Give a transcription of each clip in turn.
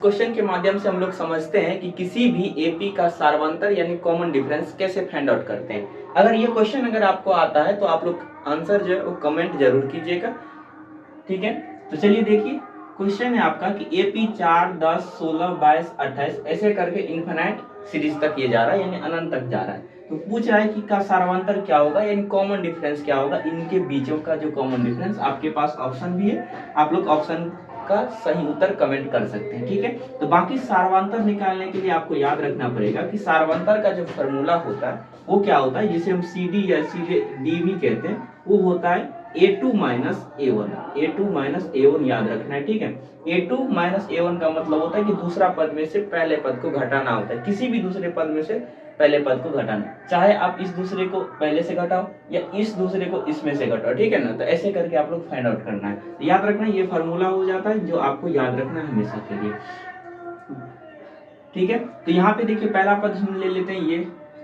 Question के माध्यम से हम लोग समझते हैं कि किसी भी एपी का सार्वंतर यानी कॉमन डिफरेंस कैसे फाइंड आउट करते हैं। अगर ये क्वेश्चन अगर आपको आता है तो आप लोग आंसर जो है वो कमेंट जरूर कीजिएगा, ठीक है। तो चलिए देखिए, क्वेश्चन है आपका कि एपी 4, 10, 16, 22, 28 ऐसे करके इन्फिनाइट सीरीज तक ये जा रहा है, यानी अनंत तक जा रहा है। तो पूछ रहा है कि का सार्वंतर क्या होगा, यानी कॉमन डिफरेंस क्या होगा, इनके बीचों का जो कॉमन डिफरेंस। आपके पास ऑप्शन भी है, आप लोग ऑप्शन का सही उत्तर कमेंट कर सकते हैं, ठीक है। तो बाकी सार्वंतर निकालने के लिए आपको याद रखना पड़ेगा कि सार्वंतर का जो फॉर्मूला होता है वो क्या होता है, जिसे हम सी डी या सी डी भी कहते हैं, वो होता है a2 minus a1। a2 minus a1 याद रखना है, ठीक है। a2 माइनस a1 का मतलब होता है कि दूसरा पद में से पहले पद को घटाना होता है, किसी भी दूसरे पद में से पहले पद को घटाना, चाहे आप इस दूसरे को पहले से घटाओ या इस दूसरे को इसमें से घटाओ, ठीक है ना। तो ऐसे करके आप लोग फाइंड आउट करना है। तो याद रखना ये फार्मूला हो जाता है जो आपको याद रखना है हमेशा के लिए, ठीक है। तो यहाँ पे देखिए पहला पद हम ले लेते हैं ये,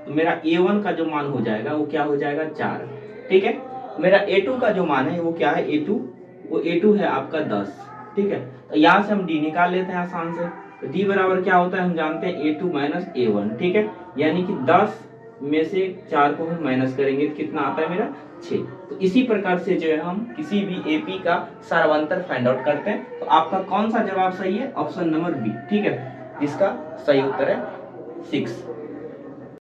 तो मेरा a1 का जो मान हो जाएगा वो क्या हो जाएगा 4, ठीक है। मेरा a2 का जो मान है वो क्या है a2, वो a2 है आपका 10, ठीक है। तो यहाँ से हम d निकाल लेते हैं आसान से। तो d बराबर क्या होता है हम जानते हैं a2 माइनस a1, ठीक है। यानी कि 10 में से 4 को हम माइनस करेंगे तो कितना आता है मेरा 6। तो इसी प्रकार से जो है हम किसी भी एपी का सार्वंतर फाइंड आउट करते हैं। तो आपका कौन सा जवाब सही है, ऑप्शन नंबर बी, ठीक है, जिसका सही उत्तर है 6।